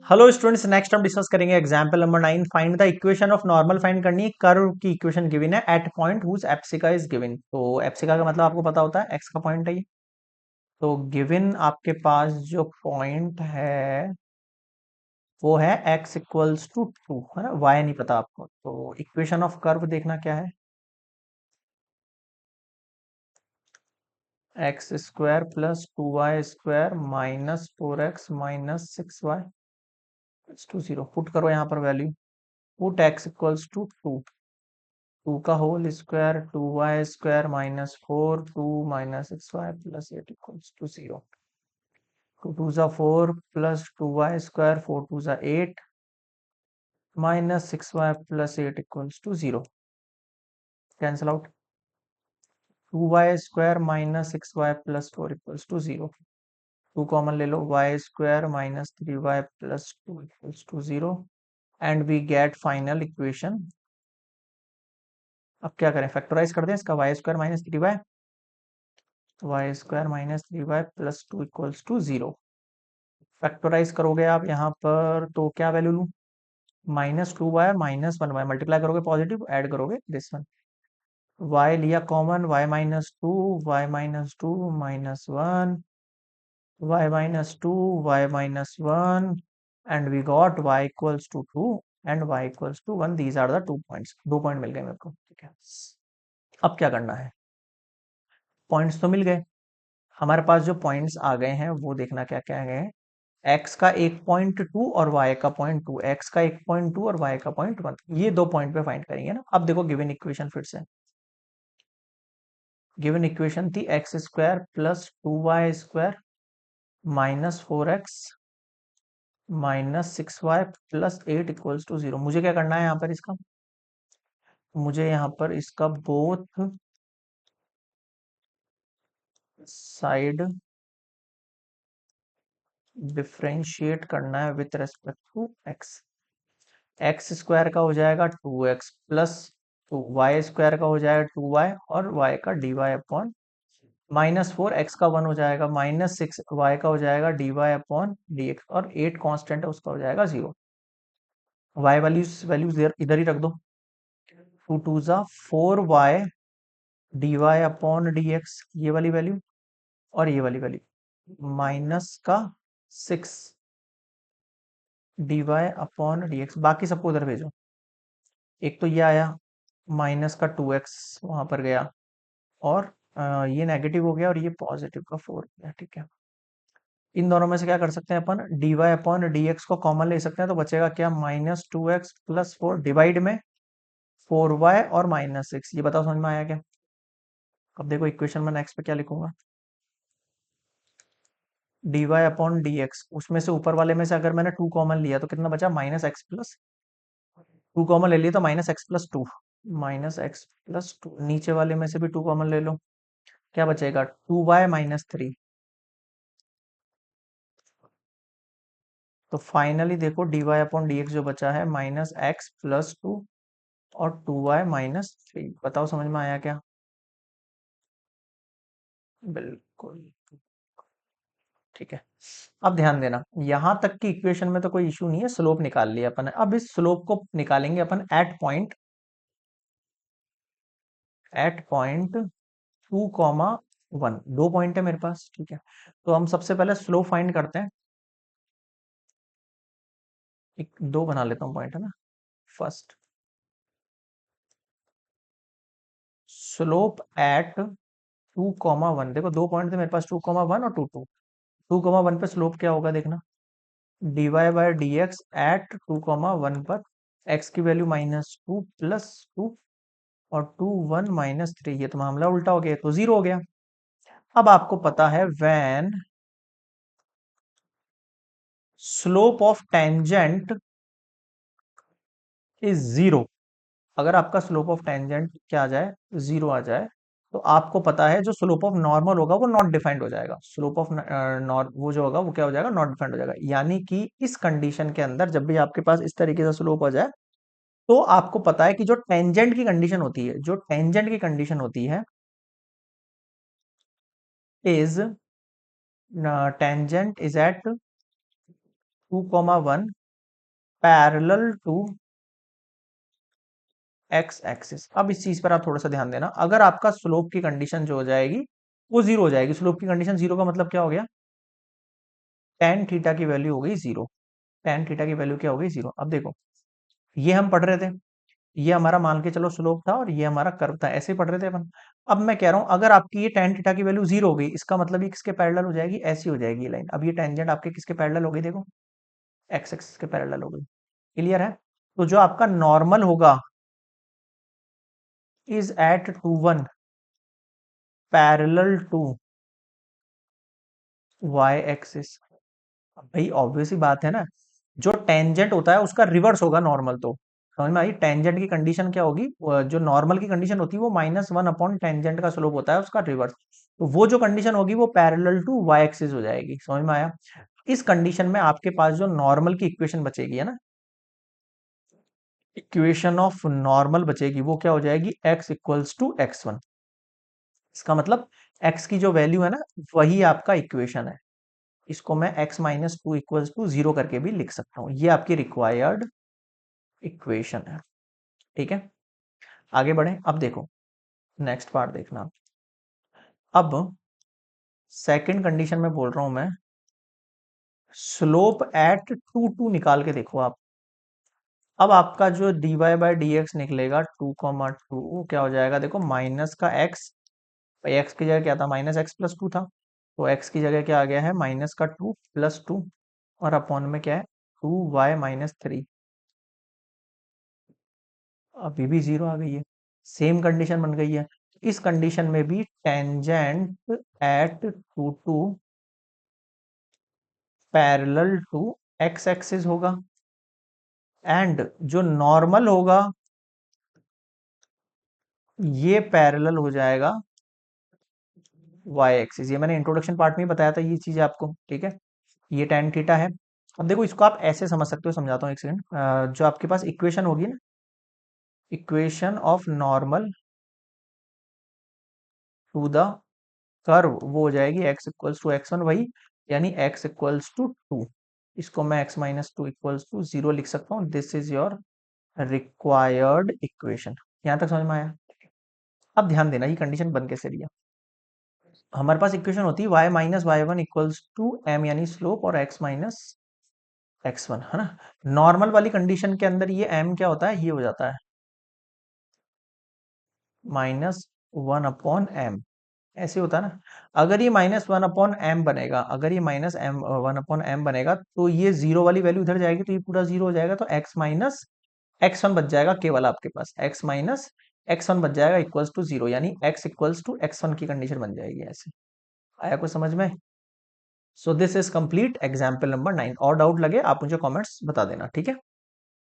Hello students, next हम discuss करेंगे example number 9। Find the equation of normal. Find करनी है कर्व की इक्वेशन गिवन है at point whose abscissa is given. तो एप्सिका का मतलब आपको पता होता है, एक्स का पॉइंट है ये। तो गिवन आपके पास जो पॉइंट है वो है एक्स इक्वल्स टू 2, है ना। वाई नहीं पता आपको, तो इक्वेशन ऑफ कर्व देखना क्या है। X square plus 2y square minus 4x minus 6y to 0। Put करो यहाँ पर value. Put x equals to 2, 2 का whole square 2y square minus 4 2 minus 6y plus 8 equals to 0। 2 2 ज़ा 4 प्लस 2y स्क्वायर 4 2 ज़ा 8 minus 6y plus 8 equals to 0। Cancel out. 2y square minus 6y plus 4 equals to 0। 2 common ले लो, y square minus 3y plus 2 equals to 0 and we get final equation. अब क्या करें, factorise कर दें इसका। y square minus 3y plus 2 equals to 0। Factorise करोगे आप यहाँ पर तो क्या वैल्यू लूँ, -2y -1y मल्टीप्लाई करोगे पॉजिटिव, ऐड करोगे दिस वन। y लिया common, y-2 -1 y-2 y-1 and we got y equals to 2 and y equals to 1। These are the 2 points. 2 point मिल गए मेरे को, ठीक है। अब क्या करना है, पॉइंट्स तो मिल गए हमारे पास। जो पॉइंट्स आ गए हैं वो देखना क्या क्या गए हैं। एक्स का 1.2 और वाई का 0.2, एक्स का 1.2 और वाई का 0.1, ये 2 पॉइंट पे फाइंड करेंगे ना। अब देखो गिवन इक्वेशन फिर से। गिवन इक्वेशन थी x square plus 2y square minus 4x minus 6y plus 8 equals to 0। मुझे क्या करना है यहाँ पर इसका, मुझे यहाँ पर इसका बोथ साइड डिफरेंशिएट करना है with respect to x. X square का हो जाएगा 2x प्लस 2y स्क्वायर का हो जाएगा 2y और y का dy अपॉन -4 x का 1 हो जाएगा, -6 y का हो जाएगा dy अपॉन dx और 8 कांस्टेंट है उसका हो जाएगा 0। y वैल्यूज वैल्यूज इधर ही रख दो। 2 2 ज़ा 4y dy अपॉन dx, ये वाली वैल्यू और ये वाली वैल्यू, माइनस का 6 dy अपॉन dx। बाकी सबको उधर भेजो। एक तो ये आया, माइनस का 2x वहां पर गया और ये नेगेटिव हो गया और ये पॉजिटिव का 4 गया, ठीक है। इन दोनों में से क्या कर सकते हैं अपन, dy अपॉन dx को कॉमन ले सकते हैं, तो बचेगा क्या, -2x प्लस 4 डिवाइड में 4y और -6। ये बताओ समझ में आया क्या। अब देखो इक्वेशन में नेक्स्ट पे क्या लिखूंगा, dy अपॉन dx, उसमें से ऊपर वाले में से अगर मैंने 2 कॉमन लिया तो कितना बचा, -x प्लस 2 कॉमन ले लिया तो -x प्लस 2, -x प्लस 2। नीचे वाले में से भी 2 कॉमन ले लो, क्या बचेगा 2y-3। तो फाइनली देखो dy अपॉन dx जो बचा है -x प्लस 2 और 2y-3। बताओ समझ में आया क्या। बिल्कुल, ठीक है। अब ध्यान देना, यहां तक की इक्वेशन में तो कोई इशू नहीं है, स्लोप निकाल लिया अपन ने। अब इस स्लोप को निकालेंगे अपन एट पॉइंट 2,1। 2 पॉइंट है मेरे पास, ठीक है। तो हम सबसे पहले स्लोप फाइंड करते हैं। एक दो बना लेता हूँ पॉइंट, है ना। First, slope eight 2,1। देखो 2 पॉइंट थे मेरे पास, 2,1 और 2,1 पे स्लोप क्या होगा देखना, dy by d x at 2,1 पर। x की वैल्यू -2 प्लस 2 और 2 1 -3। ये तो मामला उल्टा हो गया, तो 0 हो गया। अब आपको पता है when slope of tangent is 0, अगर आपका स्लोप ऑफ टेंजेंट क्या आ जाए, 0 आ जाए, तो आपको पता है जो स्लोप ऑफ नॉर्मल होगा वो नॉट डिफाइंड हो जाएगा। स्लोप ऑफ वो जो होगा वो क्या हो जाएगा, नॉट डिफाइंड हो जाएगा। यानी कि इस कंडीशन के अंदर जब भी आपके पास इस तरीके से स्लोप हो जाए, तो आपको पता है कि जो टेंजेंट की कंडीशन होती है, जो टेंजेंट की कंडीशन होती है is tangent is at 2,1 parallel to x axis. अब इस चीज पर आप थोड़ा सा ध्यान देना, अगर आपका स्लोप की कंडीशन जो हो जाएगी वो जीरो हो जाएगी। स्लोप की कंडीशन जीरो का मतलब क्या हो गया, टेन थीटा की वैल्यू हो गई जीरो। टेन थीटा की वैल्यू क्या हो गई जीरो। अब देखो, ये हम पढ़ रहे थे, ये हमारा मान के चलो स्लोप था और ये हमारा कर्व था, ऐसे ही पढ़ रहे थे अपन। अब मैं कह रहा हूं अगर आपकी ये टेन थीटा की वैल्यू जीरो हो गई, इसका मतलब ये किसके पैरेलल हो जाएगी, ऐसी हो जाएगी ये लाइन। अब ये टेंजेंट आपके किसके पैरेलल हो गई, देखो एक्स एक्सिस के पैरेलल हो गई। क्लियर है। तो जो आपका नॉर्मल होगा is at two one parallel to y axis. भाई ऑब्वियस ही बात है ना, जो टेंजेंट होता है उसका रिवर्स होगा नॉर्मल। तो समझ में आई, टेंजेंट की कंडीशन क्या होगी, जो नॉर्मल की कंडीशन होती है वो -1 अपॉन टेंजेंट का स्लोप होता है उसका रिवर्स। तो वो जो कंडीशन होगी वो पैरेलल टू वाई एक्सिस हो जाएगी। समझ में आया। इस कंडीशन में आपके पास जो नॉर्मल की इक्वेशन बचेगी है ना, इक्वेशन ऑफ नॉर्मल बचेगी, वो क्या हो जाएगी, x इक्वल्स टू x1। इसका मतलब x की जो वैल्यू है ना, वही आपका इक्वेशन है। इसको मैं x-2 इक्वल्स टू जीरो करके भी लिख सकता हूँ। ये आपकी रिक्वायर्ड इक्वेशन है। ठीक है, आगे बढ़े। अब देखो नेक्स्ट पार्ट देखना। अब सेकंड कंडीशन में बोल रहा हूं मैं, स्लोप एट टू टू निकाल के देखो आप। अब आपका जो dy बाई डी एक्स निकलेगा 2,2, वो क्या हो जाएगा, देखो माइनस का x। एक्स की जगह क्या था, -x+2 था, तो x की जगह क्या आ गया है, -2 + 2, और अपॉन में क्या है 2y-3। अभी भी जीरो आ गई है, सेम कंडीशन बन गई है। इस कंडीशन में भी tangent at two two parallel to x axis होगा, एंड जो नॉर्मल होगा ये पैरेलल हो जाएगा वाई एक्सिस। ये मैंने इंट्रोडक्शन पार्ट में ही बताया था ये चीज आपको। ठीक है, ये टेन थीटा है। अब देखो इसको आप ऐसे समझ सकते हो, समझाता हूँ एक सेकंड। जो आपके पास इक्वेशन होगी ना, equation of normal to the curve, वो हो जाएगी x इक्वल्स टू x1, वही यानी x इक्वल्स टू 2। इसको मैं x-2 इक्वल्स टू 0 लिख सकता हूँ। This is your required equation. यहां तक समझ में आया। अब ध्यान देना, ये कंडीशन बन कैसे रही है। हमारे पास इक्वेशन होती है y-y1 इक्वल्स टू m, यानी स्लोप, और x-x1 है ना। नॉर्मल वाली कंडीशन के अंदर ये m क्या होता है, ये हो जाता है -1/m, ऐसे होता है ना। अगर ये -1/m बनेगा, अगर ये -1/m बनेगा, तो ये जीरो वाली वैल्यू इधर जाएगी, तो ये पूरा जीरो हो जाएगा। तो x-x1 बच जाएगा केवल आपके पास, x-x1 बच जाएगा इक्वल्स टू जीरो, यानी x इक्वल्स टू x1 की कंडीशन बन जाएगी। ऐसे आया कुछ समझ में। So this is complete example number 9। और डाउट लगे आप मुझे कॉमेंट्स बता देना, ठीक है।